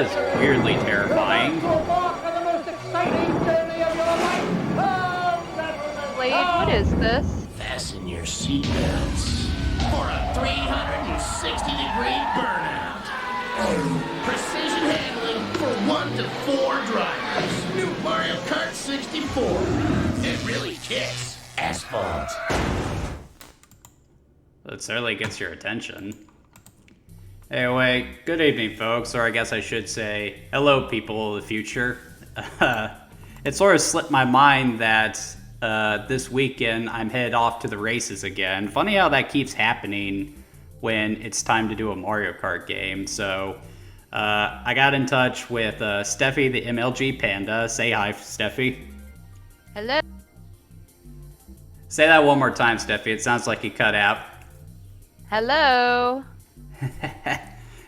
is weirdly terrifying. Blade, what is this? Fasten your seatbelts for a 360-degree burnout. Precision handling for 1 to 4 drivers. New Mario Kart 64. It really kicks asphalt. It certainly gets your attention. Anyway, good evening, folks, or I guess I should say, hello, people of the future. It sort of slipped my mind that this weekend I'm headed off to the races again. Funny how that keeps happening when it's time to do a Mario Kart game. So I got in touch with Steffi, the MLG Panda. Say hi, Steffi. Hello? Say that one more time, Steffi. It sounds like you cut out. Hello?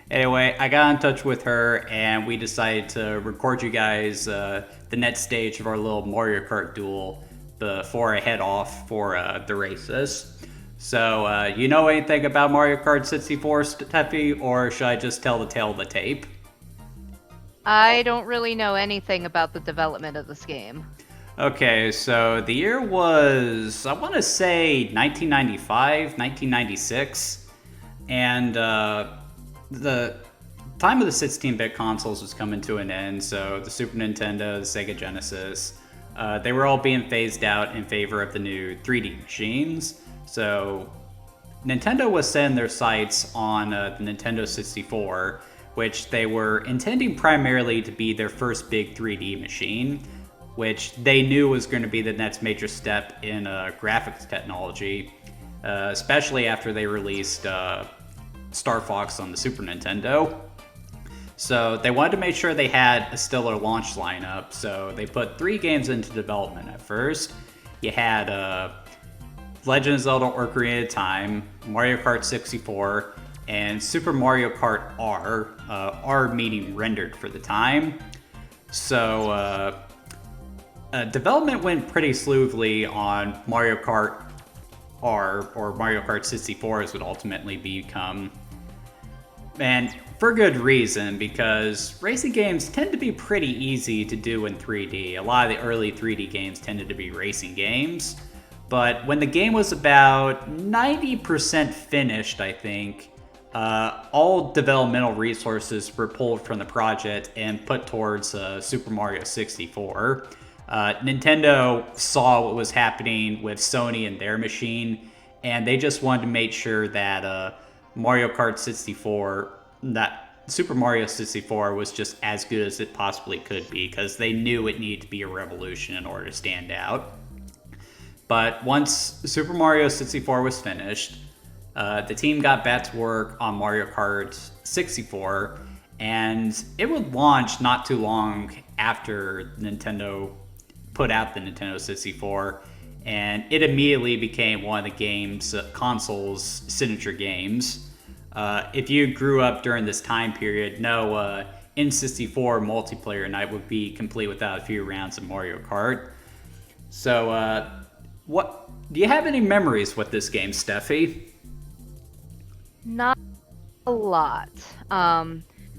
Anyway, I got in touch with her and we decided to record you guys the next stage of our little Mario Kart duel before I head off for the races. So, you know anything about Mario Kart 64, Steffi, or should I just tell the tale of the tape? I don't really know anything about the development of this game. Okay, so the year was, I want to say 1995, 1996, and the time of the 16-bit consoles was coming to an end, so the Super Nintendo, the Sega Genesis, they were all being phased out in favor of the new 3D machines. So Nintendo was setting their sights on the Nintendo 64, which they were intending primarily to be their first big 3D machine, which they knew was going to be the next major step in graphics technology, especially after they released Star Fox on the Super Nintendo. So they wanted to make sure they had a stellar launch lineup, so they put 3 games into development at first. You had Legend of Zelda Ocarina of Time, Mario Kart 64, and Super Mario Kart R, R meaning rendered for the time. So development went pretty smoothly on Mario Kart R, or Mario Kart 64 as it would ultimately become. And for good reason, because racing games tend to be pretty easy to do in 3D. A lot of the early 3D games tended to be racing games. But when the game was about 90% finished, I think, all developmental resources were pulled from the project and put towards Super Mario 64. Nintendo saw what was happening with Sony and their machine, and they just wanted to make sure that Mario Kart 64, that Super Mario 64 was just as good as it possibly could be, because they knew it needed to be a revolution in order to stand out. But once Super Mario 64 was finished, the team got back to work on Mario Kart 64, and it would launch not too long after Nintendo put out the Nintendo 64, and it immediately became one of the game's console's signature games. If you grew up during this time period, no N64 multiplayer night would be complete without a few rounds of Mario Kart. So, what do you have any memories with this game, Steffi? Not a lot.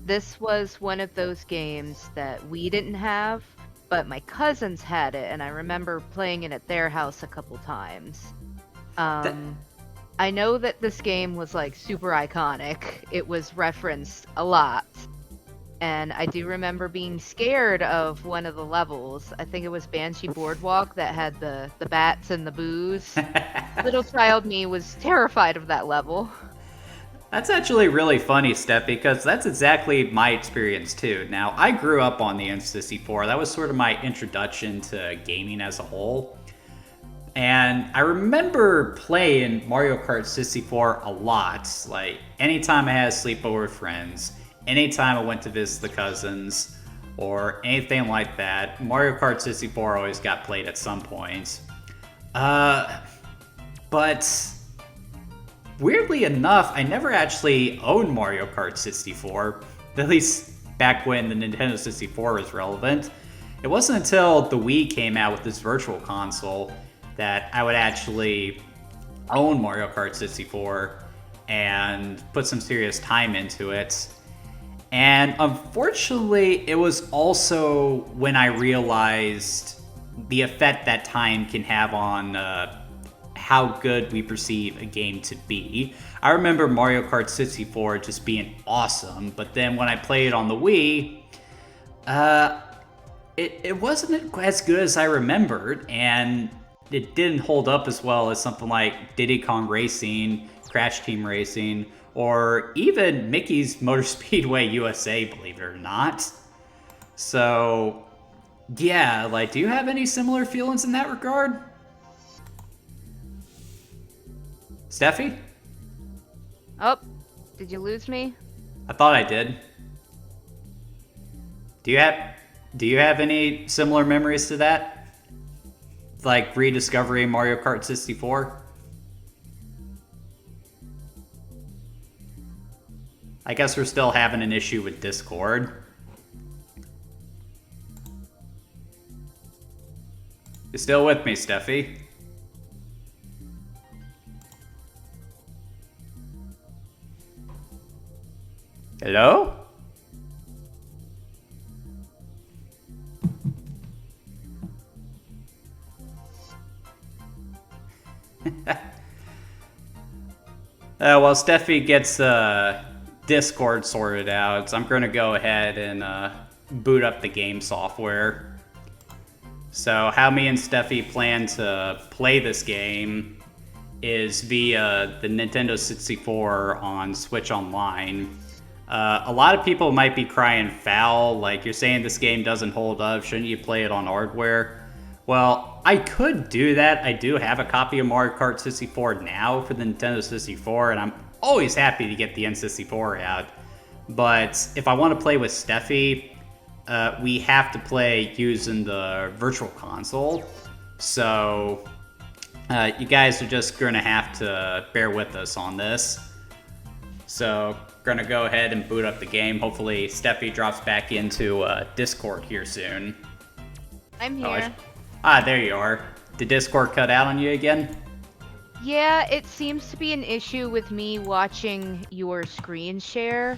This was one of those games that we didn't have, but my cousins had it, and I remember playing it at their house a couple times. I know that this game was like super iconic. It was referenced a lot. And I do remember being scared of one of the levels. I think it was Banshee Boardwalk that had the bats and the booze. Little child me was terrified of that level. That's actually really funny, Steph, because that's exactly my experience too. Now, I grew up on the N64. That was sort of my introduction to gaming as a whole. And I remember playing Mario Kart 64 a lot. Like, anytime I had a sleepover with friends, anytime I went to visit the cousins, or anything like that, Mario Kart 64 always got played at some point. But weirdly enough, I never actually owned Mario Kart 64, at least back when the Nintendo 64 was relevant. It wasn't until the Wii came out with this virtual console that I would actually own Mario Kart 64 and put some serious time into it. And unfortunately, it was also when I realized the effect that time can have on how good we perceive a game to be. I remember Mario Kart 64 just being awesome, but then when I played it on the Wii, it wasn't as good as I remembered, and it didn't hold up as well as something like Diddy Kong Racing, Crash Team Racing, or even Mickey's Motor Speedway USA, believe it or not. So, yeah, like, do you have any similar feelings in that regard? Steffi? Oh, did you lose me? I thought I did. Do you have any similar memories to that? Like rediscovering Mario Kart 64? I guess we're still having an issue with Discord. You still with me, Steffi? Hello? While Steffi gets Discord sorted out, I'm going to go ahead and boot up the game software. So how me and Steffi plan to play this game is via the Nintendo 64 on Switch Online. A lot of people might be crying foul, like you're saying this game doesn't hold up, shouldn't you play it on hardware? Well, I could do that. I do have a copy of Mario Kart 64 now for the Nintendo 64, and I'm always happy to get the N64 out. But if I want to play with Steffi, we have to play using the Virtual Console. So you guys are just going to have to bear with us on this. So going to go ahead and boot up the game. Hopefully Steffi drops back into Discord here soon. I'm here. There you are. Did Discord cut out on you again? Yeah, it seems to be an issue with me watching your screen share.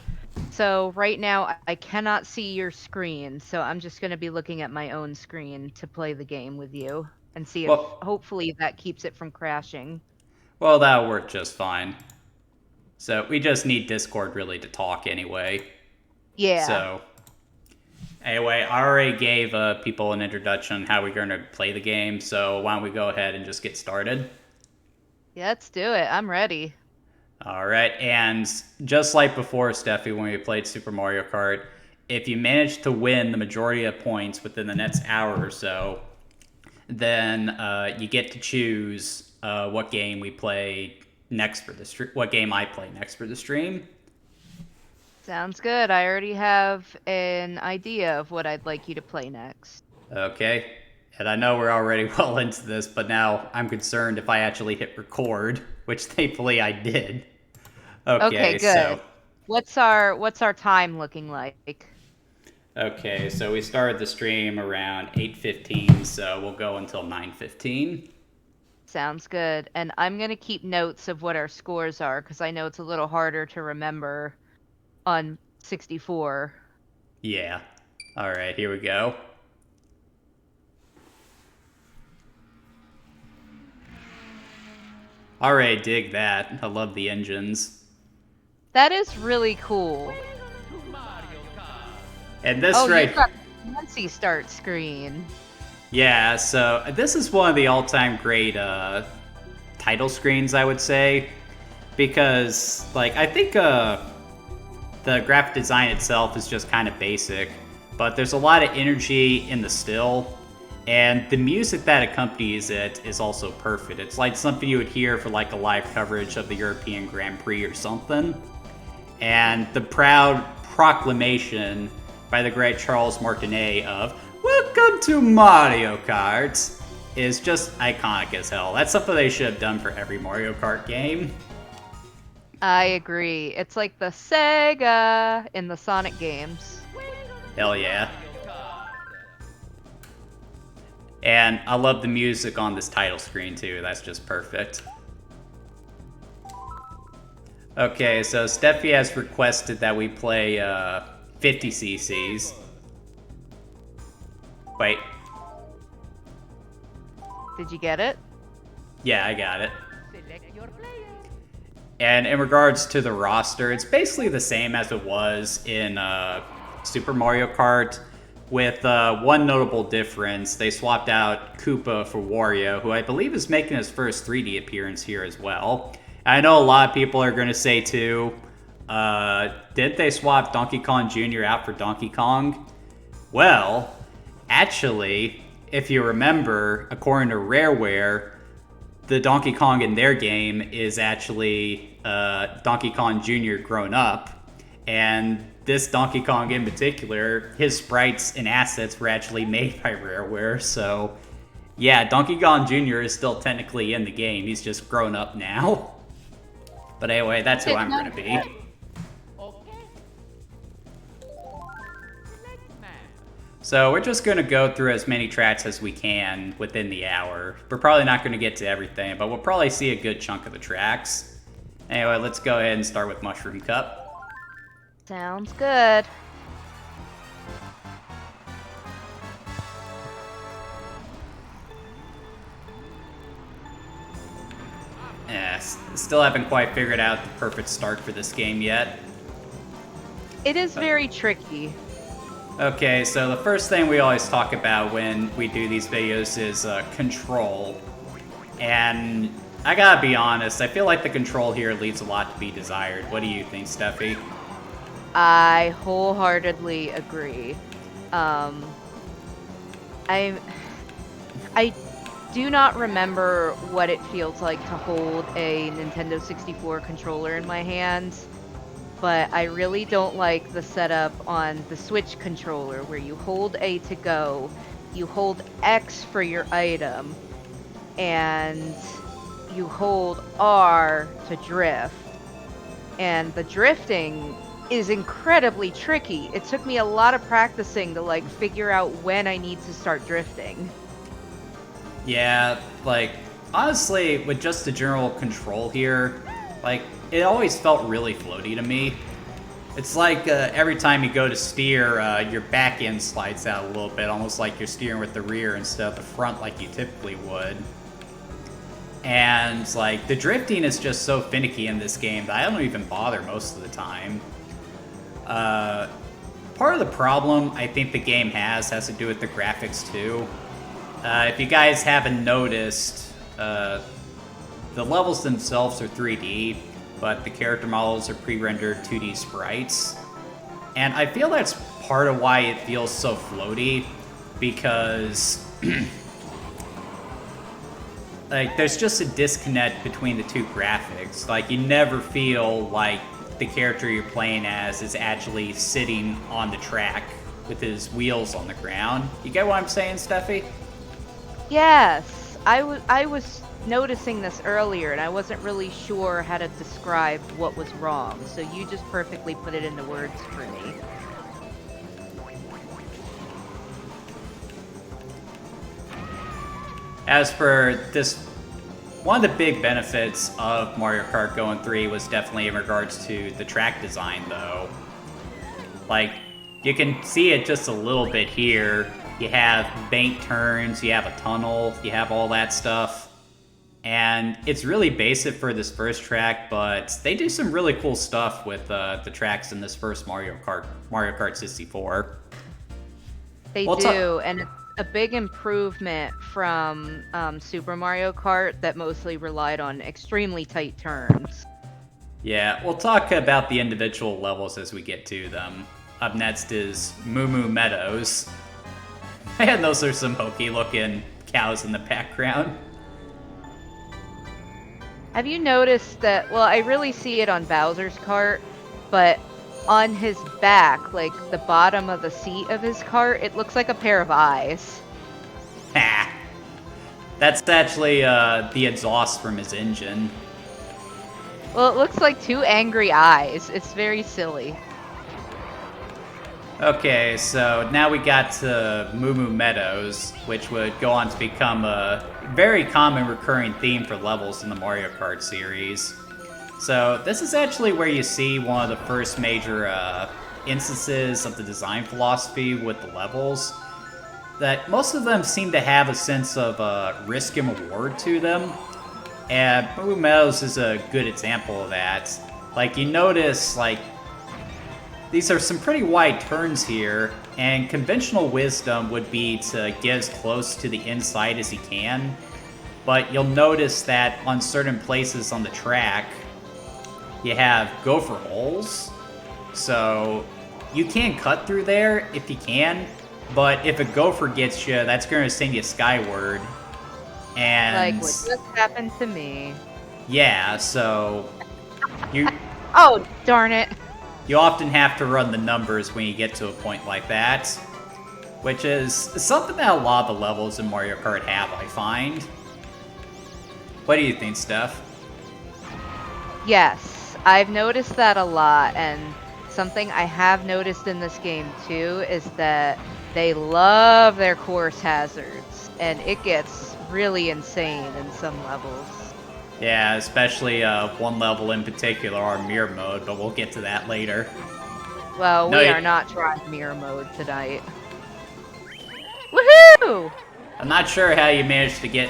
So right now I cannot see your screen, so I'm just going to be looking at my own screen to play the game with you and see if hopefully that keeps it from crashing. Well, that'll work just fine. So we just need Discord really to talk anyway. Yeah. So anyway, I already gave people an introduction on how we're going to play the game, so why don't we go ahead and just get started? Yeah, let's do it. I'm ready. All right, and just like before, Steffi, when we played Super Mario Kart, if you manage to win the majority of points within the next hour or so, then you get to choose what game we play next for the stream. What game I play next for the stream. Sounds good. I already have an idea of what I'd like you to play next. Okay. And I know we're already well into this, but now I'm concerned if I actually hit record, which thankfully I did. Okay, good. So what's our time looking like? Okay, so we started the stream around 8:15, so we'll go until 9:15. Sounds good. And I'm going to keep notes of what our scores are because I know it's a little harder to remember on 64. Yeah. All right, here we go. All right, dig that. I love the engines. That is really cool. And this you've got the fancy start screen. Yeah, so this is one of the all-time great title screens, I would say, because like I think the graphic design itself is just kind of basic, but there's a lot of energy in the still, and the music that accompanies it is also perfect. It's like something you would hear for like a live coverage of the European Grand Prix or something. And the proud proclamation by the great Charles Martinet of "Welcome to Mario Kart" is just iconic as hell. That's something they should have done for every Mario Kart game. I agree. It's like the Sega in the Sonic games. Hell yeah. And I love the music on this title screen too. That's just perfect. Okay, so Steffi has requested that we play 50 cc's. Wait. Did you get it? Yeah, I got it. Select your player. And in regards to the roster, it's basically the same as it was in Super Mario Kart, with one notable difference. They swapped out Koopa for Wario, who I believe is making his first 3D appearance here as well. I know a lot of people are going to say, too, did they swap Donkey Kong Jr. out for Donkey Kong? Well, actually, if you remember, according to Rareware, the Donkey Kong in their game is actually Donkey Kong Jr. grown up. And this Donkey Kong in particular, his sprites and assets were actually made by Rareware. So, yeah, Donkey Kong Jr. is still technically in the game. He's just grown up now. But anyway, that's who I'm going to be. So we're just going to go through as many tracks as we can within the hour. We're probably not going to get to everything, but we'll probably see a good chunk of the tracks. Anyway, let's go ahead and start with Mushroom Cup. Sounds good. Yeah, still haven't quite figured out the perfect start for this game yet. It is very tricky. Okay, so the first thing we always talk about when we do these videos is control. And I gotta be honest, I feel like the control here leaves a lot to be desired. What do you think, Steffi? I wholeheartedly agree. I do not remember what it feels like to hold a Nintendo 64 controller in my hands. But I really don't like the setup on the Switch controller where you hold A to go, you hold X for your item, and you hold R to drift. And the drifting is incredibly tricky. It took me a lot of practicing to figure out when I need to start drifting. Yeah, honestly, with just the general control here, it always felt really floaty to me. It's like every time you go to steer, your back end slides out a little bit, almost like you're steering with the rear instead of the front like you typically would. And the drifting is just so finicky in this game that I don't even bother most of the time. Part of the problem I think the game has to do with the graphics too. If you guys haven't noticed, the levels themselves are 3D, but the character models are pre-rendered 2D sprites. And I feel that's part of why it feels so floaty, because there's just a disconnect between the two graphics. You never feel like the character you're playing as is actually sitting on the track with his wheels on the ground. You get what I'm saying, Steffi? Yes, I was noticing this earlier, and I wasn't really sure how to describe what was wrong, so you just perfectly put it into words for me. As for this, one of the big benefits of Mario Kart Go 3 was definitely in regards to the track design, though. You can see it just a little bit here. You have bank turns, you have a tunnel, you have all that stuff. And it's really basic for this first track, but they do some really cool stuff with the tracks in this first Mario Kart 64. They do, and it's a big improvement from Super Mario Kart that mostly relied on extremely tight turns. Yeah, we'll talk about the individual levels as we get to them. Up next is Moo Moo Meadows. And those are some hokey-looking cows in the background. Have you noticed that, well, I really see it on Bowser's cart, but on his back, the bottom of the seat of his cart, it looks like a pair of eyes. Ha! That's actually the exhaust from his engine. Well, it looks like two angry eyes. It's very silly. Okay, so now we got to Moo Moo Meadows, which would go on to become a very common recurring theme for levels in the Mario Kart series. So this is actually where you see one of the first major instances of the design philosophy with the levels, that most of them seem to have a sense of risk and reward to them. And Moo Meadows is a good example of that. Like, you notice, like, these are some pretty wide turns here, and conventional wisdom would be to get as close to the inside as you can. But you'll notice that on certain places on the track, you have gopher holes. So you can cut through there if you can, but if a gopher gets you, that's going to send you skyward. And Like what just happened to me. yeah, so you Oh, darn it. you often have to run the numbers when you get to a point like that, which is something that a lot of the levels in Mario Kart have, I find. What do you think, Steph? Yes, I've noticed that a lot, and something I have noticed in this game too is that they love their course hazards, and it gets really insane in some levels. Yeah, especially one level in particular, our mirror mode, but we'll get to that later. Well, No, we you- are not trying mirror mode tonight. Woohoo! I'm not sure how you managed to get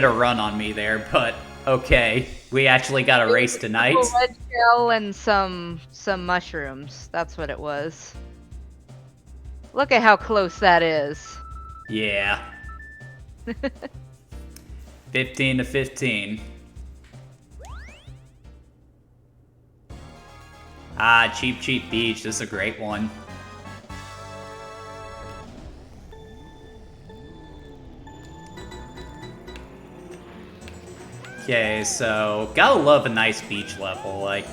a run on me there, but okay. We actually got a race tonight. A lead shell and some mushrooms. That's what it was. Look at how close that is. Yeah. 15 to 15. Ah, Cheap Cheap Beach. This is a great one. Okay, so gotta love a nice beach level. Like,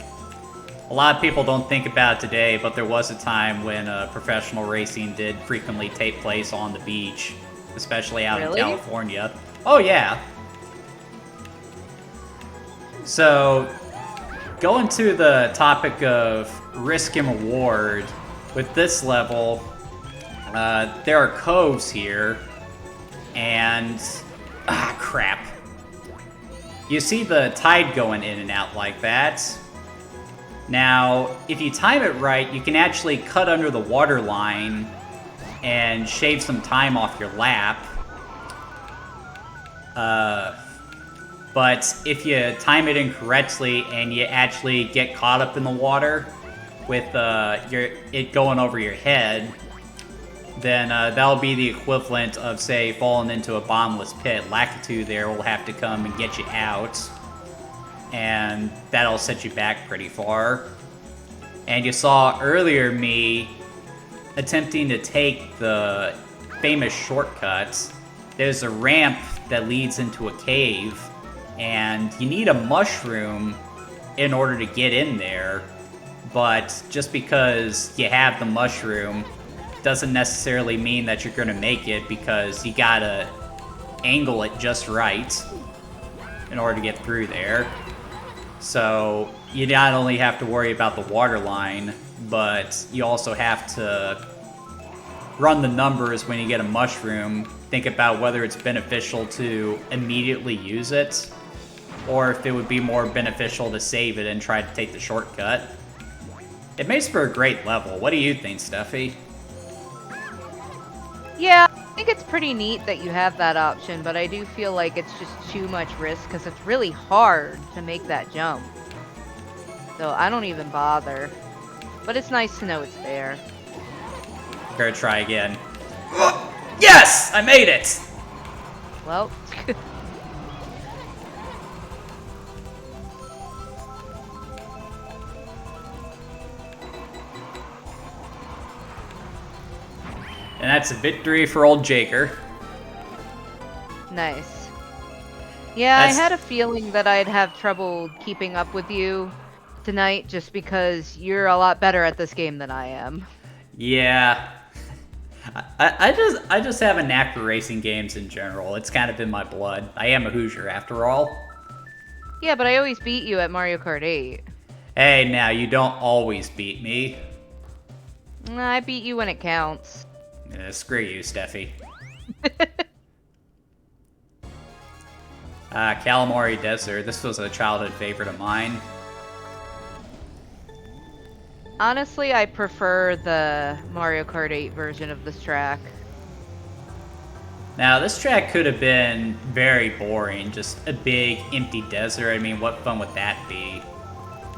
a lot of people don't think about it today, but there was a time when professional racing did frequently take place on the beach, especially out Really? in California. Oh yeah. So, going to the topic of risk and reward, with this level, there are coves here, and crap. You see the tide going in and out like that. Now, if you time it right, you can actually cut under the water line and shave some time off your lap. But if you time it incorrectly and you actually get caught up in the water with it going over your head, then that'll be the equivalent of, say, falling into a bottomless pit. Lakitu there will have to come and get you out, and that'll set you back pretty far. And you saw earlier me attempting to take the famous shortcuts. There's a ramp that leads into a cave, and you need a mushroom in order to get in there, but just because you have the mushroom doesn't necessarily mean that you're going to make it, because you gotta angle it just right in order to get through there. So you not only have to worry about the water line, but you also have to run the numbers when you get a mushroom. Think about whether it's beneficial to immediately use it, or if it would be more beneficial to save it and try to take the shortcut. It makes for a great level. What do you think, Steffi? Yeah, I think it's pretty neat that you have that option, but I do feel like it's just too much risk because it's really hard to make that jump. So I don't even bother. But it's nice to know it's there. Gonna try again. Yes! I made it! Well, And that's a victory for old Jaker. nice. Yeah, That's- I had a feeling that I'd have trouble keeping up with you tonight just because you're a lot better at this game than I am. Yeah. I just have a knack for racing games in general. It's kind of in my blood. I am a Hoosier after all. Yeah, but I always beat you at Mario Kart 8. Hey, now, you don't always beat me. Nah, I beat you when it counts. Screw you, Steffi. Calamari Desert. This was a childhood favorite of mine. Honestly, I prefer the Mario Kart 8 version of this track. Now, this track could have been very boring, just a big empty desert. I mean, what fun would that be?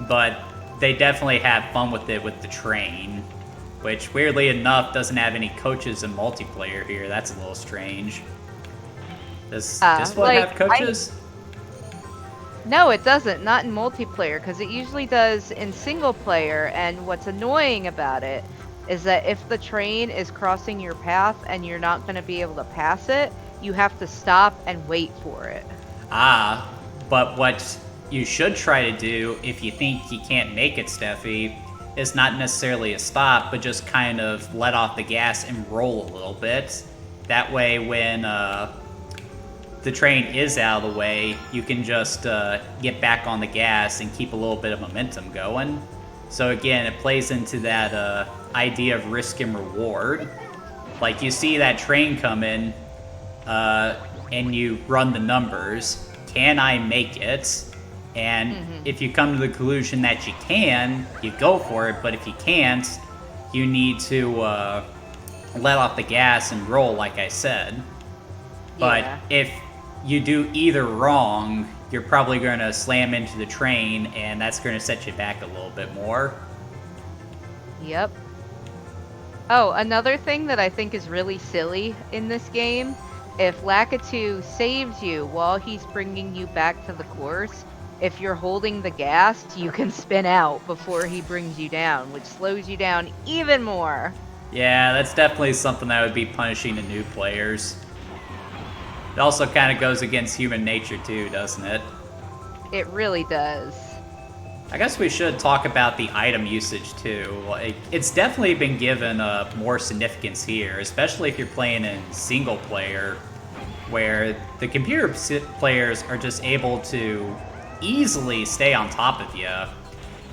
But they definitely have fun with it with the train, which weirdly enough doesn't have any coaches in multiplayer here. That's a little strange. Does this one have coaches? No, it doesn't. Not in multiplayer, because it usually does in single player. And what's annoying about it is that if the train is crossing your path and you're not going to be able to pass it, you have to stop and wait for it. Ah, but what you should try to do if you think you can't make it, Steffi, is not necessarily a stop, but just kind of let off the gas and roll a little bit. That way, when the train is out of the way, you can just get back on the gas and keep a little bit of momentum going. So again, it plays into that idea of risk and reward. Like, you see that train come in, and you run the numbers. Can I make it? And if you come to the conclusion that you can, you go for it. But if you can't, you need to let off the gas and roll, like I said. But if you do either wrong, you're probably going to slam into the train, and that's going to set you back a little bit more. Yep. Oh, another thing that I think is really silly in this game, if Lakitu saves you while he's bringing you back to the course, if you're holding the gas, you can spin out before he brings you down, which slows you down even more. Yeah, that's definitely something that would be punishing to new players. It also kind of goes against human nature too, doesn't it? It really does. I guess we should talk about the item usage too. Like, it's definitely been given more significance here, especially if you're playing in single player, where the computer players are just able to easily stay on top of you.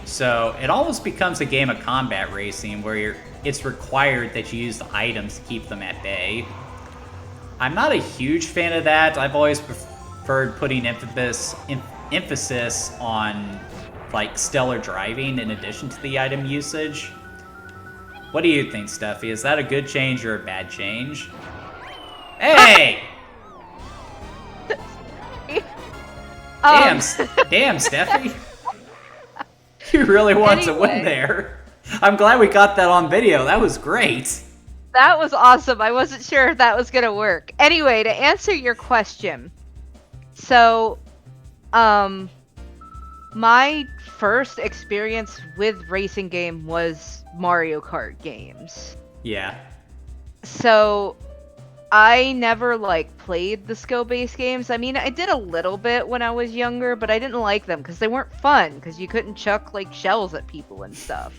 So it almost becomes a game of combat racing where it's required that you use the items to keep them at bay. I'm not a huge fan of that. I've always preferred putting emphasis on like stellar driving in addition to the item usage. What do you think, Steffi? Is that a good change or a bad change? Hey! Damn, Steffi. You really want to win there. I'm glad we got that on video. That was great. That was awesome. I wasn't sure if that was going to work. Anyway, to answer your question. So, my first experience with racing game was Mario Kart games. Yeah. So, I never, played the skill-based games. I mean, I did a little bit when I was younger, but I didn't like them because they weren't fun, because you couldn't chuck, shells at people and stuff.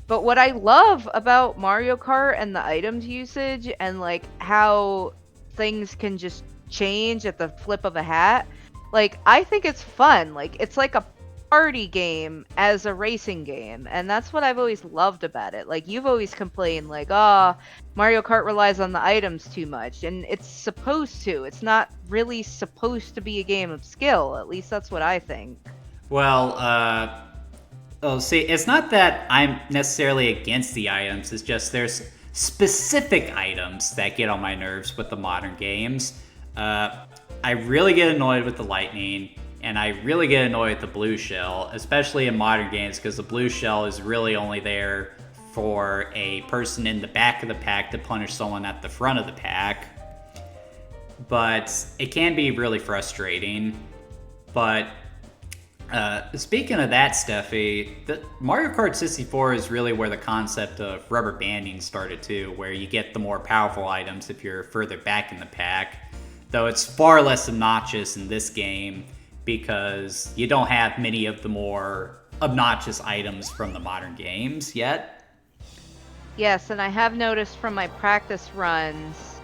But what I love about Mario Kart and the items usage and, how things can just change at the flip of a hat, I think it's fun. It's like a party game as a racing game, and that's what I've always loved about it. You've always complained, Mario Kart relies on the items too much, and it's supposed to. It's not really supposed to be a game of skill. At least that's what I think. Well, see, it's not that I'm necessarily against the items. It's just there's specific items that get on my nerves with the modern games. I really get annoyed with the lightning, and I really get annoyed with the blue shell, especially in modern games, because the blue shell is really only there for a person in the back of the pack to punish someone at the front of the pack. But it can be really frustrating. But speaking of that, Steffi, the Mario Kart 64 is really where the concept of rubber banding started too, where you get the more powerful items if you're further back in the pack. Though it's far less obnoxious in this game because you don't have many of the more obnoxious items from the modern games yet. Yes, and I have noticed from my practice runs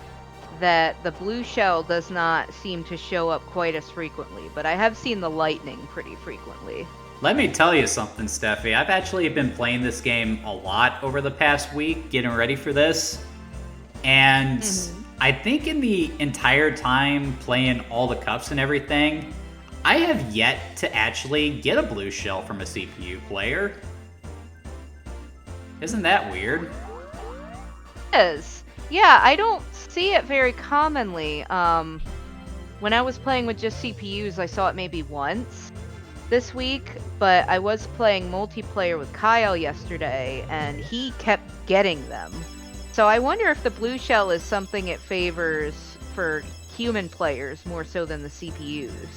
that the blue shell does not seem to show up quite as frequently, but I have seen the lightning pretty frequently. Let me tell you something, Steffi. I've actually been playing this game a lot over the past week, getting ready for this. And I think in the entire time playing all the cups and everything, I have yet to actually get a blue shell from a CPU player. Isn't that weird? Is. Yeah, I don't see it very commonly. When I was playing with just CPUs, I saw it maybe once this week, but I was playing multiplayer with Kyle yesterday, and he kept getting them. So I wonder if the blue shell is something it favors for human players more so than the CPUs.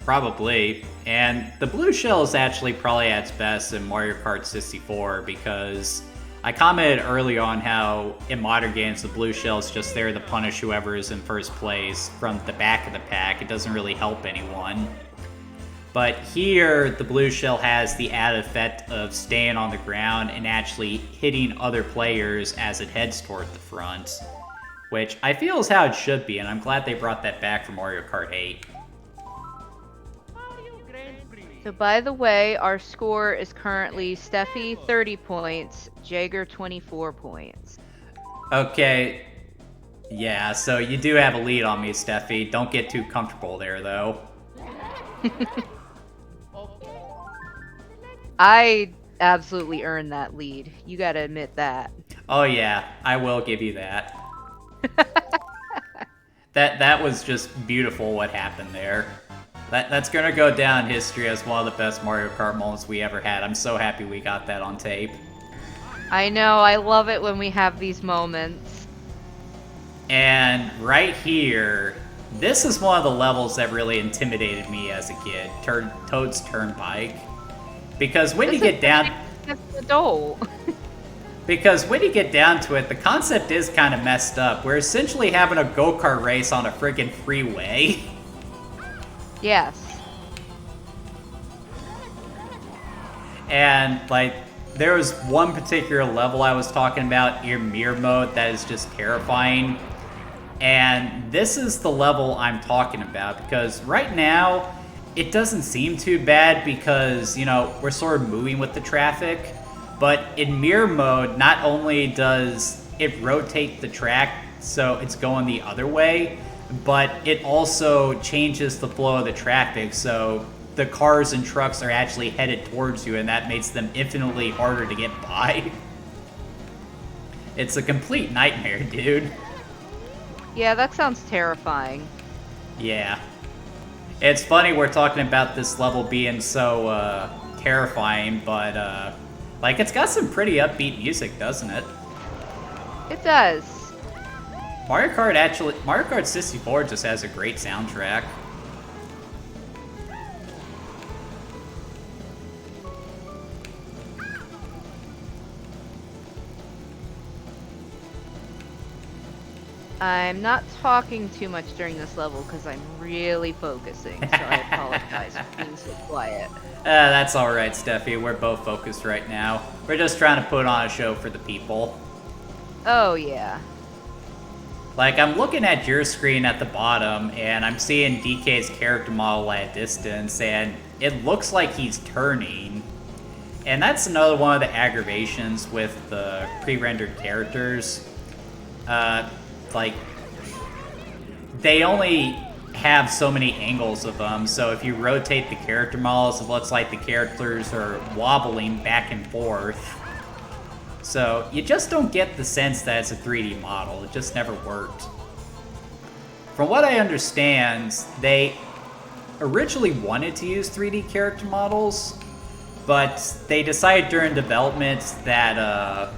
Probably. And the blue shell is actually probably at its best in Mario Kart 64 because I commented early on how in modern games the blue shell is just there to punish whoever is in first place from the back of the pack. It doesn't really help anyone. But here, the blue shell has the added effect of staying on the ground and actually hitting other players as it heads toward the front, which I feel is how it should be, and I'm glad they brought that back for Mario Kart 8. So by the way, our score is currently Steffi 30 points, Jaeger 24 points. Okay, yeah, so you do have a lead on me, Steffi. Don't get too comfortable there, though. I absolutely earned that lead. You gotta admit that. Oh yeah, I will give you that. That was just beautiful what happened there. That's gonna go down in history as one of the best Mario Kart moments we ever had. I'm so happy we got that on tape. I know, I love it when we have these moments. And right here, this is one of the levels that really intimidated me as a kid, Toad's Turnpike. Because when you get down... That's an adult. Because when you get down to it, the concept is kind of messed up. We're essentially having a go-kart race on a friggin' freeway. Yes. And, like, there was one particular level I was talking about in mirror mode that is just terrifying. And this is the level I'm talking about, because right now, it doesn't seem too bad because, you know, we're sort of moving with the traffic. But in mirror mode, not only does it rotate the track so it's going the other way, but it also changes the flow of the traffic so the cars and trucks are actually headed towards you, and that makes them infinitely harder to get by. It's a complete nightmare, dude. Yeah, that sounds terrifying. Yeah. It's funny we're talking about this level being so terrifying, but like, it's got some pretty upbeat music, doesn't it? It does. Mario Kart 64 just has a great soundtrack. I'm not talking too much during this level because I'm really focusing, so I apologize for being so quiet. That's alright, Steffi. We're both focused right now. We're just trying to put on a show for the people. Oh, yeah. Like, I'm looking at your screen at the bottom, and I'm seeing DK's character model at a distance, and it looks like he's turning. And that's another one of the aggravations with the pre-rendered characters. Like, they only have so many angles of them, so if you rotate the character models, it looks like the characters are wobbling back and forth. So you just don't get the sense that it's a 3D model. It just never worked. From what I understand, they originally wanted to use 3D character models, but they decided during development that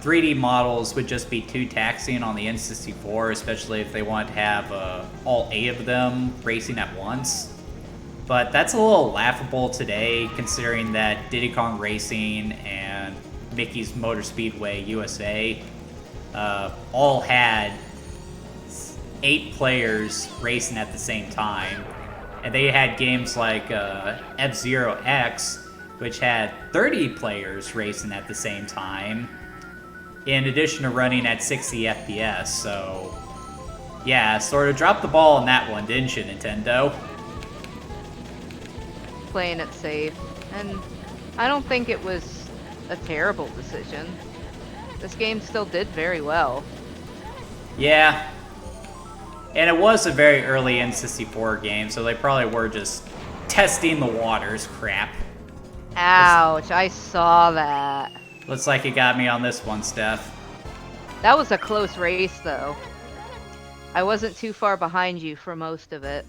3D models would just be too taxing on the N64, especially if they wanted to have all 8 of them racing at once. But that's a little laughable today, considering that Diddy Kong Racing and Mickey's Motor Speedway USA all had 8 players racing at the same time. And they had games like F-Zero X, which had 30 players racing at the same time, in addition to running at 60 FPS, so... yeah, sort of dropped the ball on that one, didn't you, Nintendo? Playing it safe. And I don't think it was a terrible decision. This game still did very well. Yeah. And it was a very early N64 game, so they probably were just testing the waters crap. Ouch, I saw that. Looks like you got me on this one, Steph. That was a close race, though. I wasn't too far behind you for most of it.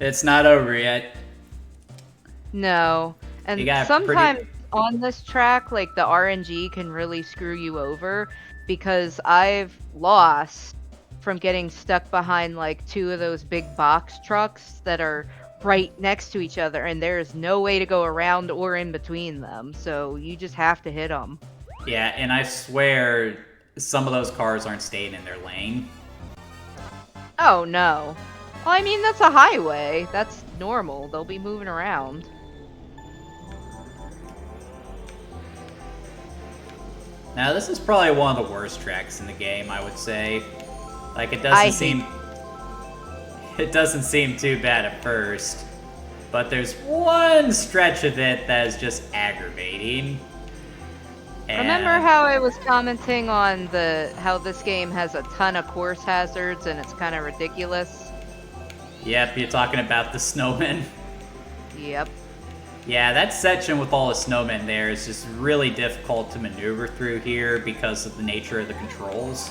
It's not over yet. No. And You got sometimes on this track, like, the RNG can really screw you over because I've lost from getting stuck behind, like, two of those big box trucks that are right next to each other, and there's no way to go around or in between them, so you just have to hit them. Yeah, and I swear some of those cars aren't staying in their lane. Oh, no. Well, I mean, that's a highway. That's normal. They'll be moving around. Now, this is probably one of the worst tracks in the game, I would say. Like, it doesn't seem too bad at first, but there's one stretch of it that is just aggravating. And Remember how I was commenting on how this game has a ton of course hazards and it's kind of ridiculous? Yep, you're talking about the snowmen. Yep. Yeah, that section with all the snowmen there is just really difficult to maneuver through here because of the nature of the controls.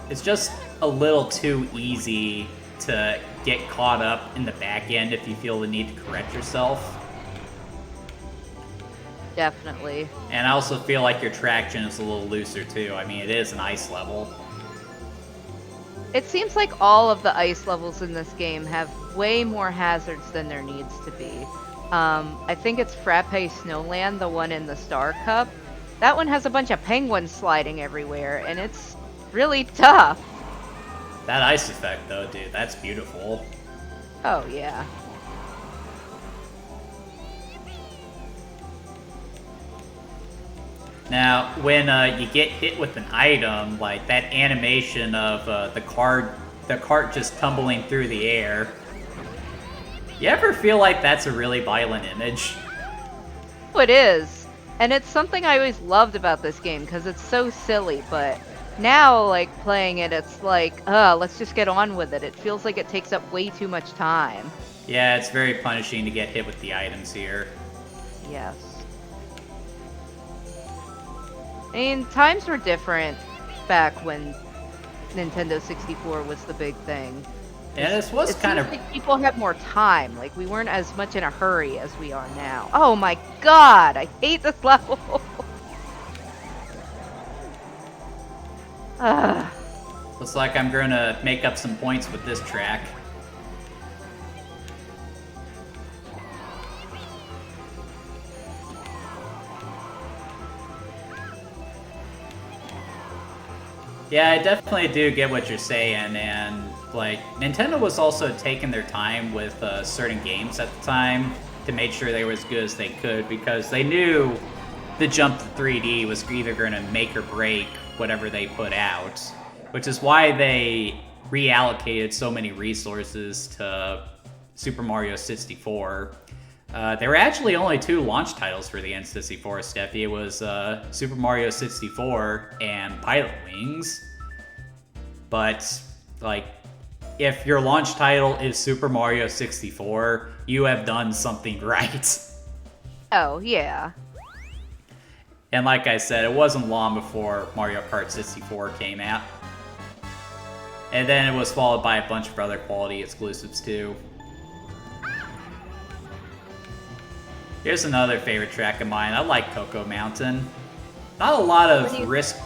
It's just a little too easy to get caught up in the back end if you feel the need to correct yourself. Definitely. And I also feel like your traction is a little looser too. I mean, it is an ice level. It seems like all of the ice levels in this game have way more hazards than there needs to be. I think it's Frappe Snowland, the one in the Star Cup. That one has a bunch of penguins sliding everywhere, and it's really tough. That ice effect though, dude, that's beautiful. Oh, yeah. Now, when you get hit with an item, like that animation of the cart just tumbling through the air, you ever feel like that's a really violent image? It is. And it's something I always loved about this game, because it's so silly, but now, like, playing it, it's like, let's just get on with it. It feels like it takes up way too much time. Yeah, it's very punishing to get hit with the items here. Yes. I mean, times were different back when Nintendo 64 was the big thing. And this was kind of... like people had more time. Like, we weren't as much in a hurry as we are now. Oh my god! I hate this level! Ugh. Looks like I'm gonna make up some points with this track. Yeah, I definitely do get what you're saying, and like Nintendo was also taking their time with certain games at the time to make sure they were as good as they could, because they knew the jump to 3D was either going to make or break whatever they put out, which is why they reallocated so many resources to Super Mario 64. There were actually only two launch titles for the N64, Steffi. It was Super Mario 64 and Pilot Wings. But, like, if your launch title is Super Mario 64, you have done something right. Oh, yeah. And like I said, it wasn't long before Mario Kart 64 came out. And then it was followed by a bunch of other quality exclusives too. Here's another favorite track of mine. I like Cocoa Mountain. Not a lot of risk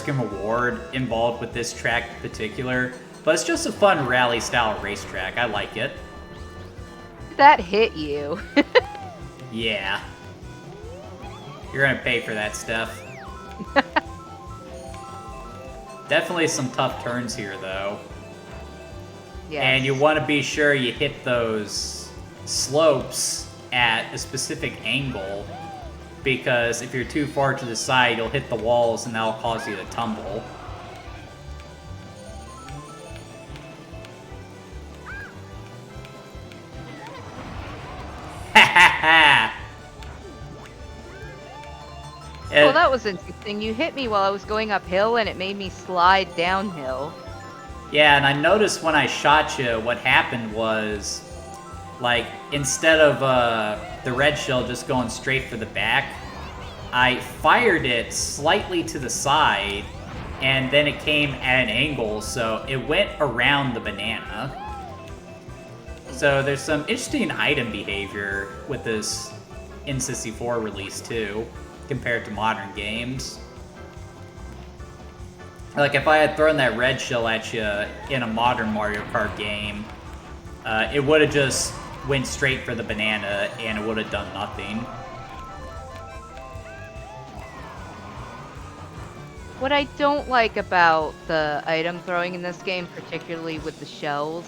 and reward involved with this track in particular, but it's just a fun rally style racetrack. I like it. That hit you. Yeah. You're gonna pay for that stuff. Definitely some tough turns here though. Yes. And you want to be sure you hit those slopes at a specific angle, because if you're too far to the side, you'll hit the walls and that'll cause you to tumble. Ha ha ha! Well, that was interesting. You hit me while I was going uphill, and it made me slide downhill. Yeah, and I noticed when I shot you, what happened was Like, instead of the red shell just going straight for the back, I fired it slightly to the side, and then it came at an angle, so it went around the banana. So there's some interesting item behavior with this N64 release, too, compared to modern games. Like, if I had thrown that red shell at you in a modern Mario Kart game, it would have just went straight for the banana, and it would have done nothing. What I don't like about the item throwing in this game, particularly with the shells,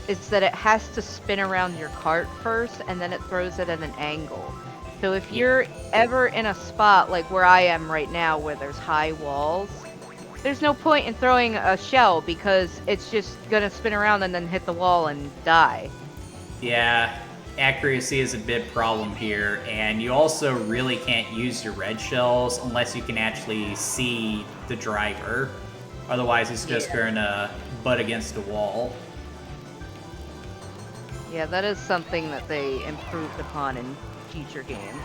is that it has to spin around your cart first, and then it throws it at an angle. So if you're ever in a spot like where I am right now, where there's high walls, there's no point in throwing a shell because it's just gonna spin around and then hit the wall and die. Yeah, accuracy is a big problem here, and you also really can't use your red shells unless you can actually see the driver. Otherwise, it's just gonna butt against the wall. Yeah, that is something that they improved upon in future games.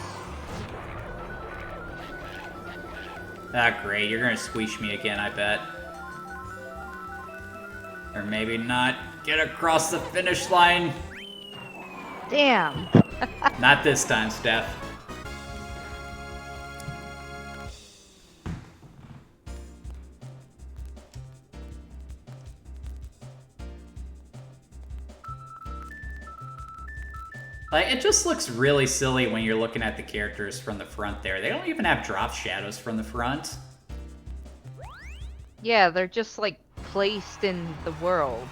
Ah, great. You're gonna squeeze me again, I bet. Or maybe not. Get across the finish line. Damn. Not this time, Steph. Like, it just looks really silly when you're looking at the characters from the front there. They don't even have drop shadows from the front. Yeah, they're just like placed in the world.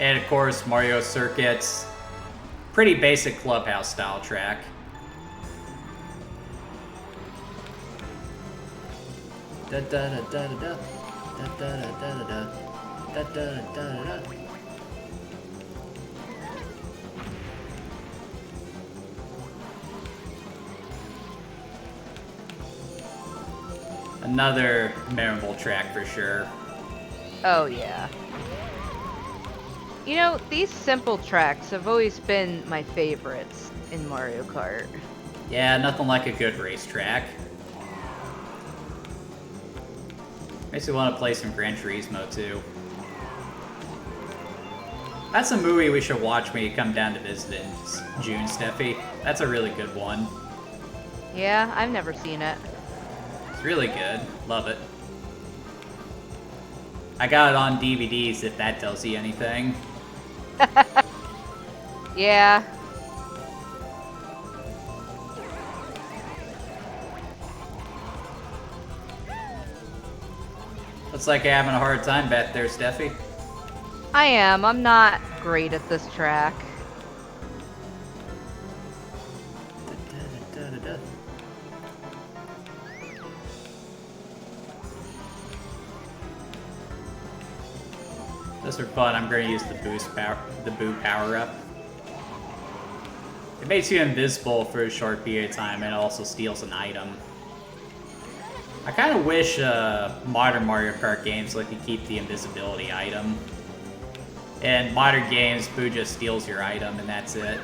And of course, Mario Circuit's pretty basic clubhouse style track. Da da da da da da da da da da da da da da. Another memorable track for sure. Oh yeah. You know, these simple tracks have always been my favorites in Mario Kart. Yeah, nothing like a good racetrack. Makes me want to play some Gran Turismo too. That's a movie we should watch when you come down to visit in June, Steffi. That's a really good one. Yeah, I've never seen it. It's really good. Love it. I got it on DVDs if that tells you anything. Yeah. Looks like you're having a hard time back there, Steffi. I am. I'm not great at this track. Those are fun. I'm going to use the boo power up. It makes you invisible for a short period of time, and it also steals an item. I kind of wish modern Mario Kart games let you keep the invisibility item. In modern games, Boo just steals your item, and that's it.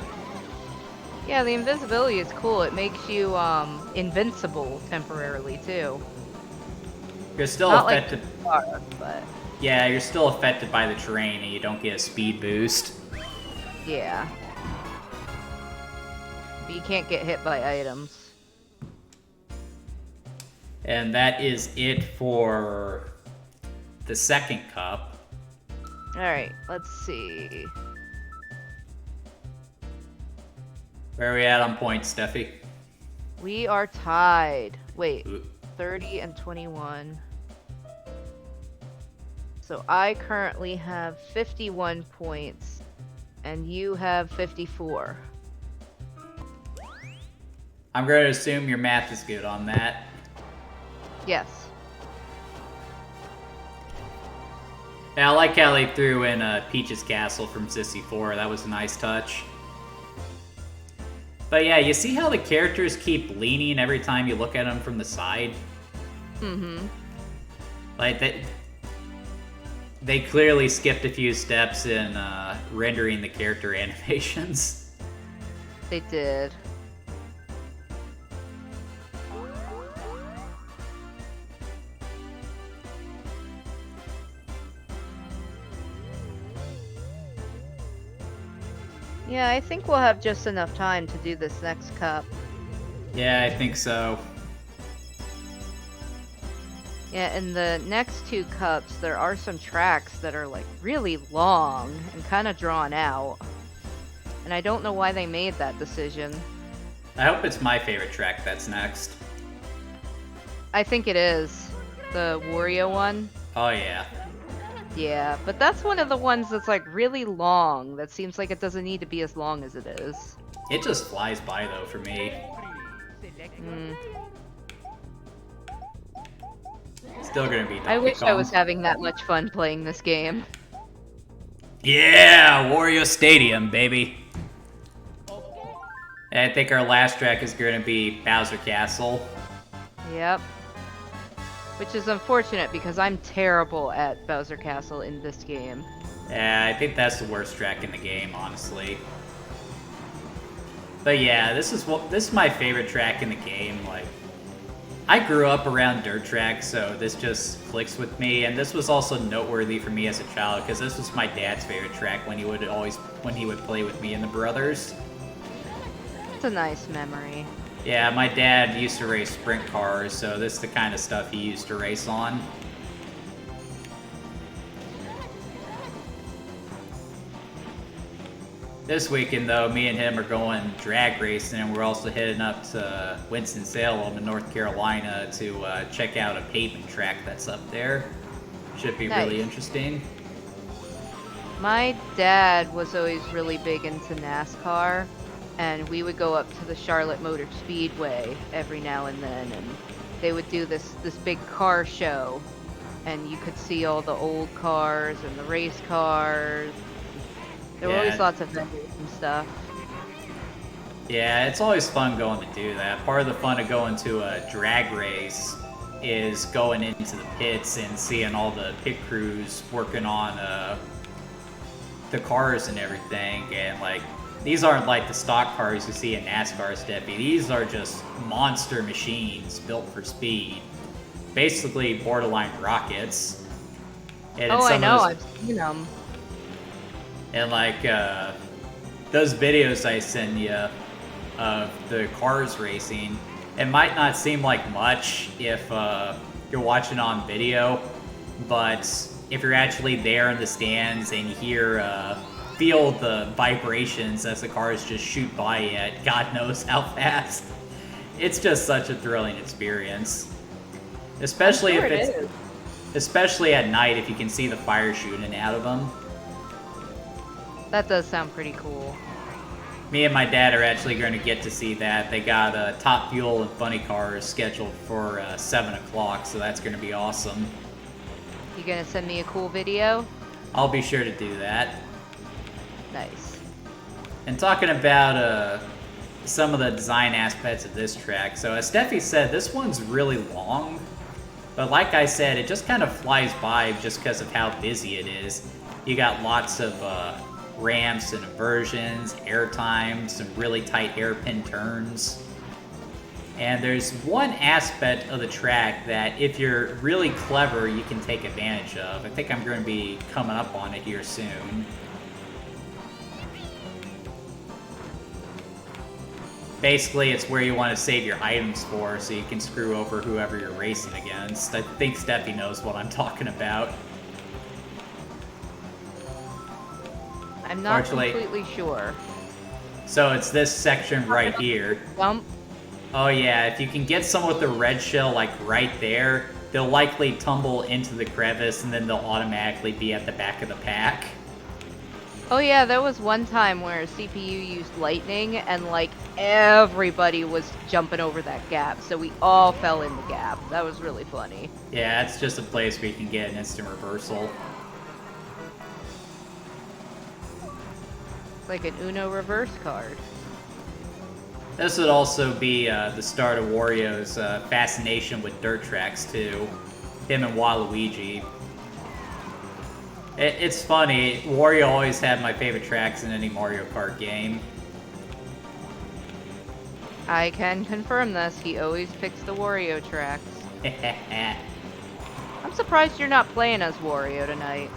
Yeah, the invisibility is cool. It makes you invincible temporarily too. You're still Not affected. Like Star, but Yeah, you're still affected by the terrain, and you don't get a speed boost. yeah. But you can't get hit by items. And that is it for the second cup. Alright, let's see. Where are we at on points, Steffi? We are tied. Wait, Ooh. 30 and 21. So I currently have 51 points, and you have 54. I'm going to assume your math is good on that. Yes. Yeah, I like how they threw in Peach's Castle from Sissy 4. That was a nice touch. But yeah, you see how the characters keep leaning every time you look at them from the side? Mm-hmm. Like, they clearly skipped a few steps in rendering the character animations. They did. Yeah, I think we'll have just enough time to do this next cup. Yeah, I think so. Yeah, in the next 2 cups, there are some tracks that are like really long and kind of drawn out. And I don't know why they made that decision. I hope it's my favorite track that's next. I think it is. The Wario one. Oh yeah. Yeah, but that's one of the ones that's like really long. That seems like it doesn't need to be as long as it is. It just flies by though for me. Still gonna be Donkey I wish Kong. I was having that much fun playing this game. Yeah, Wario Stadium, baby. And I think our last track is gonna be Bowser Castle. Yep. Which is unfortunate because I'm terrible at Bowser Castle in this game. Yeah, I think that's the worst track in the game, honestly. But yeah, this is my favorite track in the game. Like, I grew up around dirt tracks, so this just clicks with me. And this was also noteworthy for me as a child because this was my dad's favorite track when he would play with me and the brothers. It's a nice memory. Yeah, my dad used to race sprint cars, so this is the kind of stuff he used to race on. This weekend, though, me and him are going drag racing, and we're also heading up to Winston-Salem in North Carolina to check out a pavement track that's up there. Should be really interesting. My dad was always really big into NASCAR, and we would go up to the Charlotte Motor Speedway every now and then, and they would do this big car show, and you could see all the old cars and the race cars. There were always lots of vendors and stuff. Yeah, it's always fun going to do that. Part of the fun of going to a drag race is going into the pits and seeing all the pit crews working on the cars and everything. And like, these aren't like the stock cars you see in NASCAR, Steffi. These are just monster machines built for speed. Basically borderline rockets. And Oh, I know, I've seen them. And like those videos I send you of the cars racing, it might not seem like much if you're watching on video, but if you're actually there in the stands and you feel the vibrations as the cars just shoot by you at God knows how fast, it's just such a thrilling experience. Especially if it's especially at night if you can see the fire shooting out of them. That does sound pretty cool. Me and my dad are actually going to get to see that. They got Top Fuel and Funny Cars scheduled for 7 o'clock, so that's going to be awesome. You gonna send me a cool video? I'll be sure to do that. Nice. And talking about some of the design aspects of this track, so as Steffi said, this one's really long, but like I said, it just kind of flies by just because of how busy it is. You got lots of ramps and inversions, airtime, some really tight hairpin turns. And there's one aspect of the track that if you're really clever, you can take advantage of. I think I'm going to be coming up on it here soon. Basically, it's where you want to save your items for so you can screw over whoever you're racing against. I think Steffi knows what I'm talking about. I'm not completely sure. So it's this section right here. Jump. Oh yeah, if you can get someone with the red shell like right there, they'll likely tumble into the crevice and then they'll automatically be at the back of the pack. Oh yeah, there was one time where CPU used lightning and like everybody was jumping over that gap, so we all fell in the gap. That was really funny. Yeah, it's just a place where you can get an instant reversal. Like an Uno reverse card. This would also be the start of Wario's fascination with dirt tracks too. Him and Waluigi. It's funny. Wario always had my favorite tracks in any Mario Kart game. I can confirm this. He always picks the Wario tracks. I'm surprised you're not playing as Wario tonight.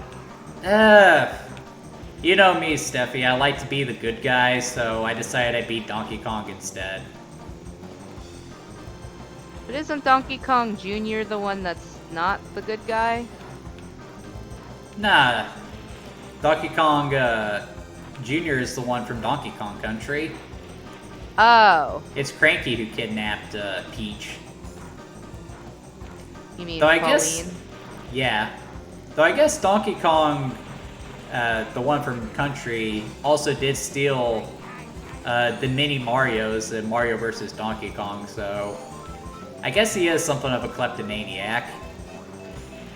You know me, Steffi. I like to be the good guy, so I decided I'd beat Donkey Kong instead. But isn't Donkey Kong Jr. the one that's not the good guy? Nah. Donkey Kong Jr. is the one from Donkey Kong Country. Oh. It's Cranky who kidnapped Peach. You mean Though I Pauline? guess, yeah. Though I guess Donkey Kong, the one from Country, also did steal the mini Marios in Mario vs. Donkey Kong, so I guess he is something of a kleptomaniac.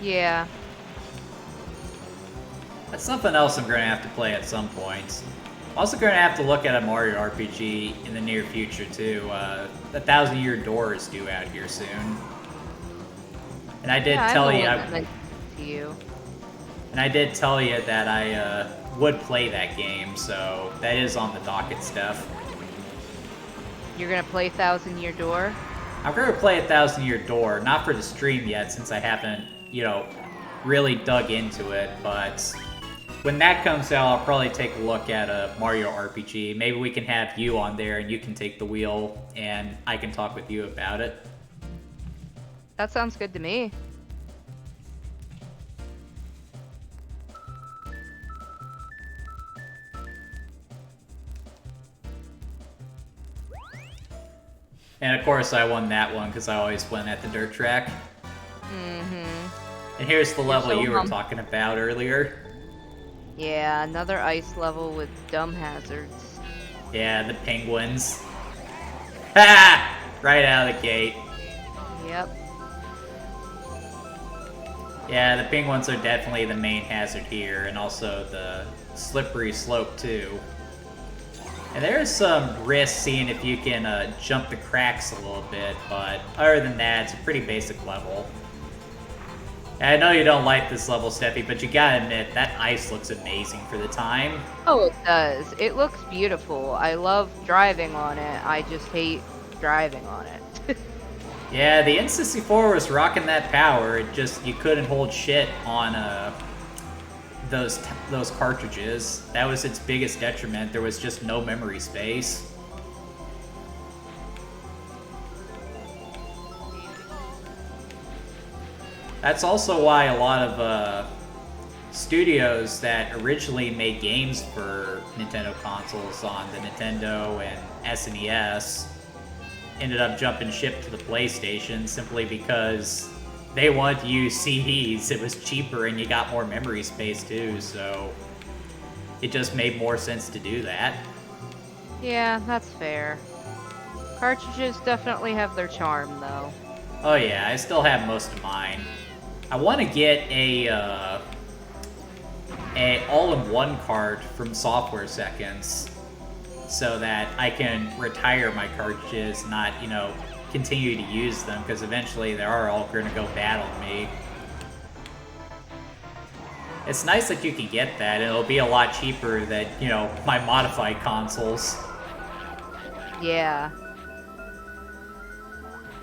Yeah. That's something else I'm going to have to play at some point. I'm also going to have to look at a Mario RPG in the near future, too. The 1,000 Year Door is due out here soon. And I did tell you... And I did tell you that I would play that game, so that is on the docket stuff. You're gonna play 1,000 Year Door? I'm going to play 1,000 Year Door, not for the stream yet, since I haven't, really dug into it, but when that comes out, I'll probably take a look at a Mario RPG. Maybe we can have you on there and you can take the wheel and I can talk with you about it. That sounds good to me. And of course I won that one because I always win at the dirt track. Mm-hmm. And here's the level so you were talking about earlier. Yeah, another ice level with dumb hazards. Yeah, the penguins. Ha! Right out of the gate. Yep. Yeah, the penguins are definitely the main hazard here, and also the slippery slope too. And there's some risk seeing if you can jump the cracks a little bit, but other than that, it's a pretty basic level. And I know you don't like this level, Steffi, but you gotta admit, that ice looks amazing for the time. Oh, it does. It looks beautiful. I love driving on it. I just hate driving on it. Yeah, the N64 was rocking that power. It just, you couldn't hold shit on those cartridges. That was its biggest detriment. There was just no memory space. That's also why a lot of studios that originally made games for Nintendo consoles on the Nintendo and SNES ended up jumping ship to the PlayStation simply because they wanted to use CDs. It was cheaper and you got more memory space too, so it just made more sense to do that. Yeah, that's fair. Cartridges definitely have their charm, though. Oh yeah, I still have most of mine. I want to get a all-in-one card from Software Seconds so that I can retire my cartridges, not, continue to use them, because eventually they are all going to go bad on me. It's nice that you can get that. It'll be a lot cheaper than, my modified consoles. Yeah.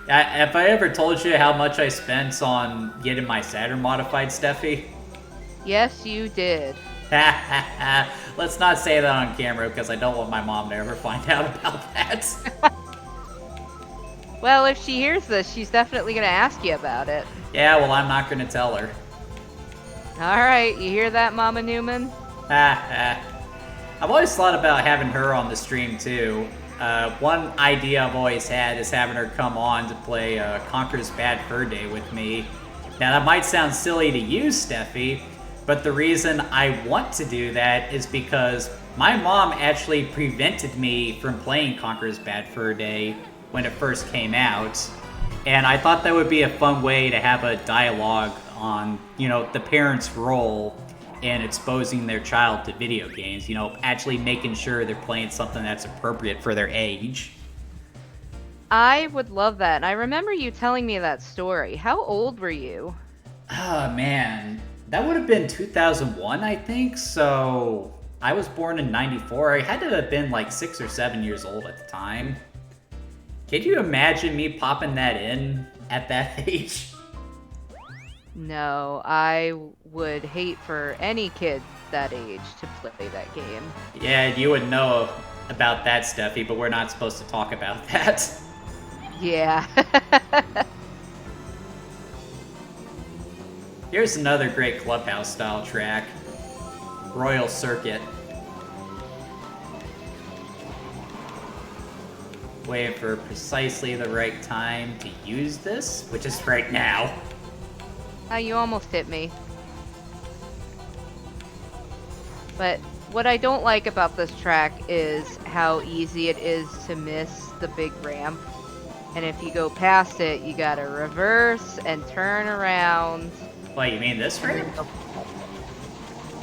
Have I ever told you how much I spent on getting my Saturn modified, Steffi? Yes, you did. Let's not say that on camera because I don't want my mom to ever find out about that. Well, if she hears this, she's definitely going to ask you about it. Yeah, well, I'm not going to tell her. Alright, you hear that, Mama Newman? I've always thought about having her on the stream, too. One idea I've always had is having her come on to play Conker's Bad Fur Day with me. Now, that might sound silly to you, Steffi, but the reason I want to do that is because my mom actually prevented me from playing Conker's Bad Fur Day when it first came out. And I thought that would be a fun way to have a dialogue on, the parent's role in exposing their child to video games, actually making sure they're playing something that's appropriate for their age. I would love that. I remember you telling me that story. How old were you? Oh, man. That would have been 2001, I think. So I was born in 94. I had to have been like 6 or 7 years old at the time. Can you imagine me popping that in at that age? No, I would hate for any kid that age to play that game. Yeah, you would know about that, Steffi, but we're not supposed to talk about that. Yeah. Here's another great clubhouse-style track. Royal Circuit. Waiting for precisely the right time to use this, which is right now. Oh, you almost hit me. But what I don't like about this track is how easy it is to miss the big ramp. And if you go past it, you gotta reverse and turn around. What, you mean this ramp?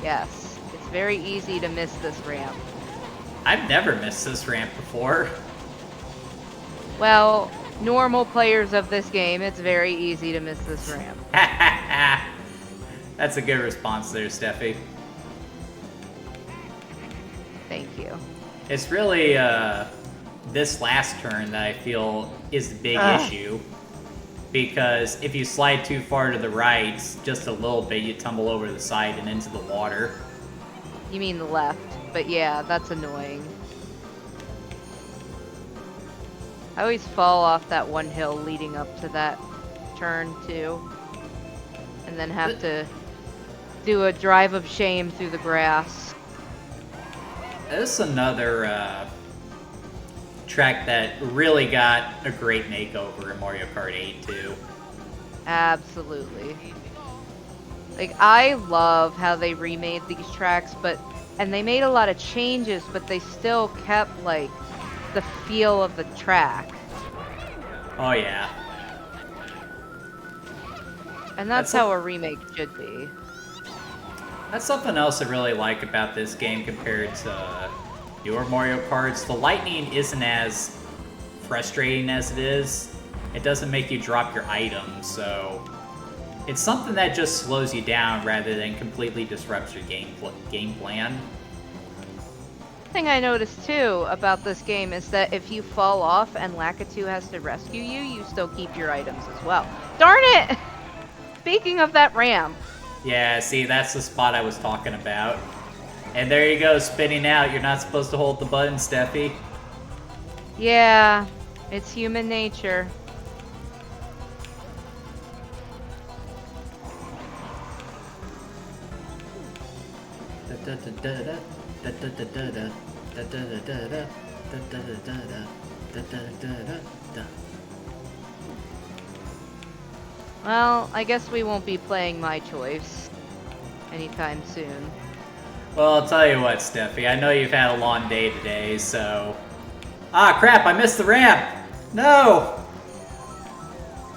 Yes, it's very easy to miss this ramp. I've never missed this ramp before. Well, normal players of this game, it's very easy to miss this ramp. That's a good response there, Steffi. Thank you. It's really this last turn that I feel is the big issue. Because if you slide too far to the right, just a little bit, you tumble over the side and into the water. You mean the left, but yeah, that's annoying. I always fall off that one hill leading up to that turn too. And then have to do a drive of shame through the grass. This is another track that really got a great makeover in Mario Kart 8 too. Absolutely. Like, I love how they remade these tracks, and they made a lot of changes, but they still kept, like, the feel of the track. Oh yeah. And that's how a remake should be. That's something else I really like about this game compared to newer Mario Karts. The lightning isn't as frustrating as it is. It doesn't make you drop your items, so it's something that just slows you down rather than completely disrupts your game plan. Thing I noticed too about this game is that if you fall off and Lakitu has to rescue you, you still keep your items as well. Darn it! Speaking of that ramp. Yeah, see, that's the spot I was talking about. And there you go, spinning out. You're not supposed to hold the button, Steffi. Yeah, it's human nature. Well, I guess we won't be playing my choice anytime soon. Well, I'll tell you what, Steffi. I know you've had a long day today, so... Ah, crap, I missed the ramp! No!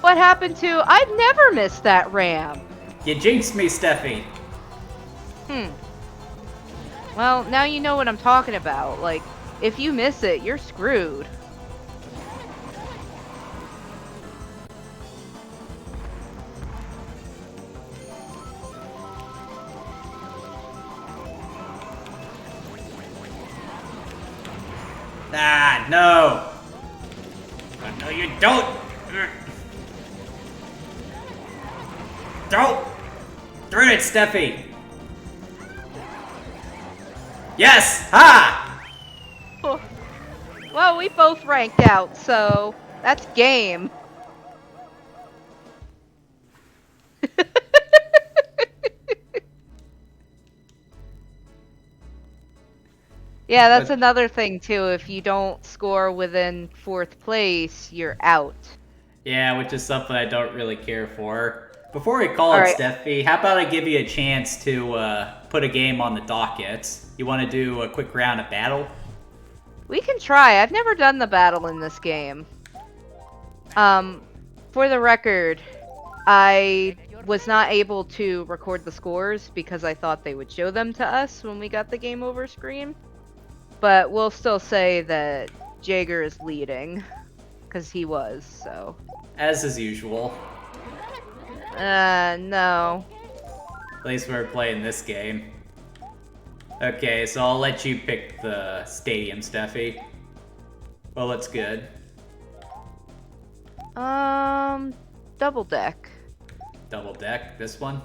What happened to... I've never missed that ramp! You jinxed me, Steffi. Well, now you know what I'm talking about. Like, if you miss it, you're screwed. Ah, no! Oh, no, you don't! Don't! Through it, Steffi! Yes! Ha! Well, we both ranked out, so that's game. Yeah, that's another thing too. If you don't score within 4th place, you're out. Yeah, which is something I don't really care for. Before we call it, Alright. Steffi, how about I give you a chance to put a game on the docket? You want to do a quick round of battle? We can try. I've never done the battle in this game. For the record, I was not able to record the scores because I thought they would show them to us when we got the game over screen. But we'll still say that Jaeger is leading, because he was, so. As is usual. No. At least we're playing this game. Okay, so I'll let you pick the stadium, Steffi. Well, that's good. Double deck. Double deck, this one?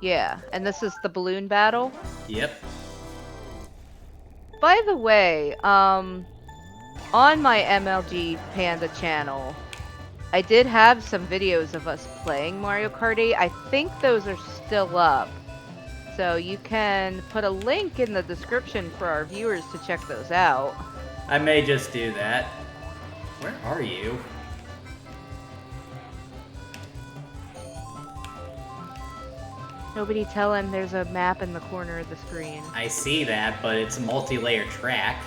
Yeah, and this is the balloon battle. Yep. By the way, on my MLG Panda channel, I did have some videos of us playing Mario Kart 8. I think those are still up. So you can put a link in the description for our viewers to check those out. I may just do that. Where are you? Nobody tell him there's a map in the corner of the screen. I see that, but it's a multi-layer track.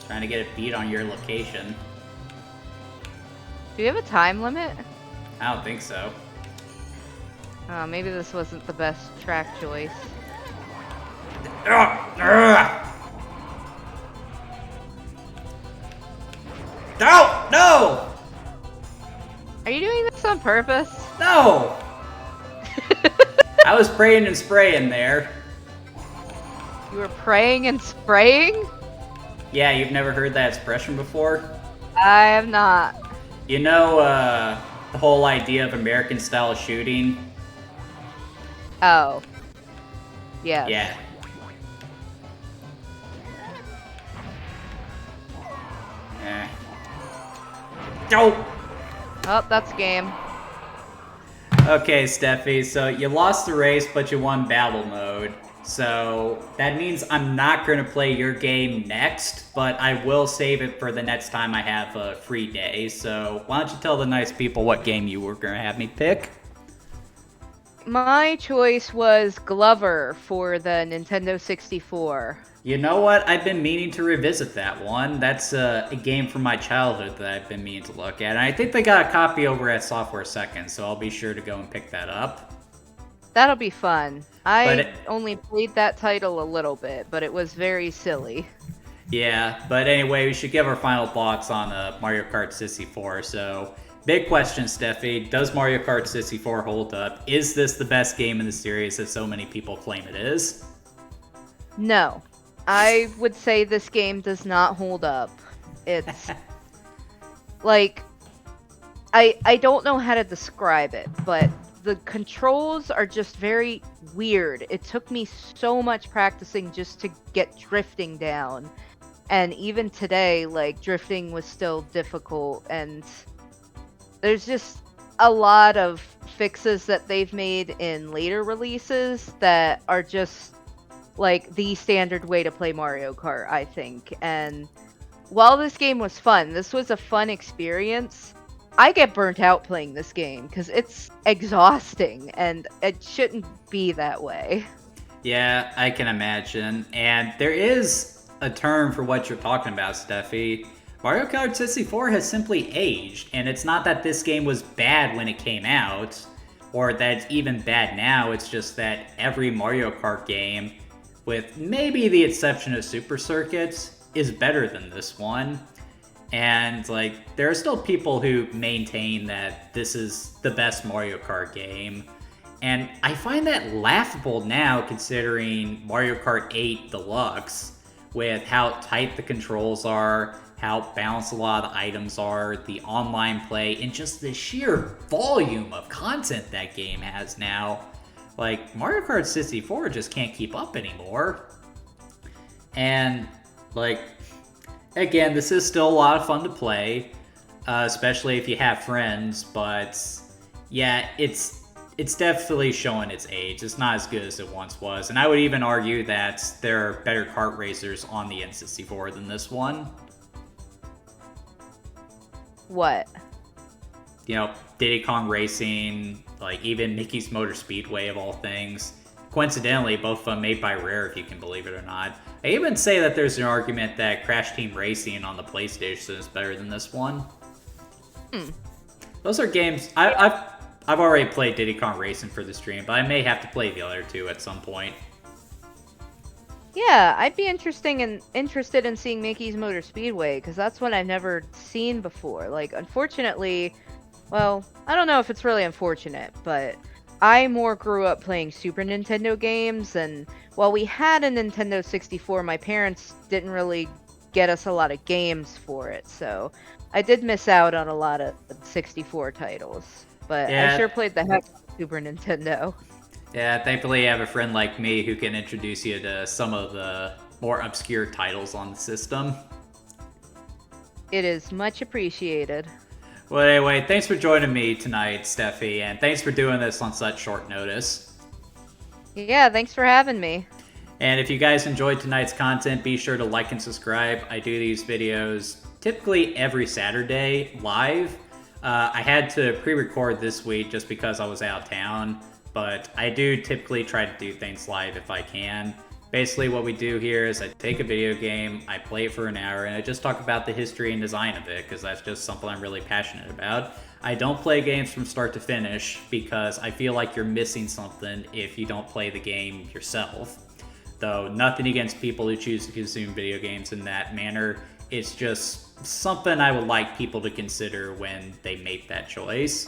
Trying to get a beat on your location. Do you have a time limit? I don't think so. Maybe this wasn't the best track choice. No! No! Are you doing this on purpose? No! I was praying and spraying there. You were praying and spraying? Yeah, you've never heard that expression before? I have not. You know, the whole idea of American-style shooting? Oh. Yes. Yeah. Oh! Oh, that's game. Okay, Steffi, so you lost the race, but you won battle mode. So that means I'm not going to play your game next, but I will save it for the next time I have a free day. So why don't you tell the nice people what game you were going to have me pick? My choice was Glover for the Nintendo 64. You know what? I've been meaning to revisit that one. That's a game from my childhood that I've been meaning to look at. And I think they got a copy over at Software Second, so I'll be sure to go and pick that up. That'll be fun. I only played that title a little bit, but it was very silly. Yeah, but anyway, we should give our final thoughts on Mario Kart 64. So, big question, Steffi. Does Mario Kart 64 hold up? Is this the best game in the series that so many people claim it is? No. I would say this game does not hold up. It's like I don't know how to describe it, but the controls are just very weird. It took me so much practicing just to get drifting down. And even today, like, drifting was still difficult, and there's just a lot of fixes that they've made in later releases that are just like the standard way to play Mario Kart, I think. And while this game was fun, this was a fun experience, I get burnt out playing this game because it's exhausting and it shouldn't be that way. Yeah, I can imagine. And there is a term for what you're talking about, Steffi. Mario Kart 64 has simply aged, and it's not that this game was bad when it came out, or that it's even bad now. It's just that every Mario Kart game, with maybe the exception of Super Circuits, is better than this one. And, like, there are still people who maintain that this is the best Mario Kart game. And I find that laughable now, considering Mario Kart 8 Deluxe, with how tight the controls are, how balanced a lot of the items are, the online play, and just the sheer volume of content that game has now. Like, Mario Kart 64 just can't keep up anymore. And, like, again, this is still a lot of fun to play, especially if you have friends, but yeah, it's definitely showing its age. It's not as good as it once was, and I would even argue that there are better kart racers on the N64 than this one. What? You know, Diddy Kong Racing, like even Mickey's Motor Speedway of all things. Coincidentally, both of them made by Rare, if you can believe it or not. I even say that there's an argument that Crash Team Racing on the PlayStation is better than this one. Those are games I've already played Diddy Kong Racing for the stream, but I may have to play the other two at some point. Yeah, I'd be interested in seeing Mickey's Motor Speedway because that's one I've never seen before. Like, unfortunately, well, I don't know if it's really unfortunate, but I more grew up playing Super Nintendo games, and while we had a Nintendo 64, my parents didn't really get us a lot of games for it, so I did miss out on a lot of 64 titles. But I Yeah, sure played the heck out of Super Nintendo. yeah. Thankfully, you have a friend like me who can introduce you to some of the more obscure titles on the system. It is much appreciated. Well, anyway, thanks for joining me tonight, Steffi, and thanks for doing this on such short notice. Yeah, thanks for having me. And if you guys enjoyed tonight's content, be sure to like and subscribe. I do these videos typically every Saturday live. I had to pre-record this week just because I was out of town, but I do typically try to do things live if I can. Basically what we do here is I take a video game, I play it for an hour, and I just talk about the history and design of it, because that's just something I'm really passionate about. I don't play games from start to finish, because I feel like you're missing something if you don't play the game yourself. Though nothing against people who choose to consume video games in that manner. It's just something I would like people to consider when they make that choice.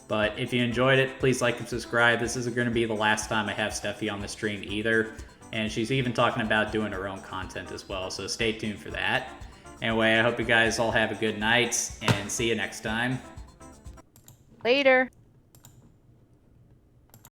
But if you enjoyed it, please like and subscribe. This isn't going to be the last time I have Steffi on the stream either. And she's even talking about doing her own content as well, so stay tuned for that. Anyway, I hope you guys all have a good night, and see you next time. Later.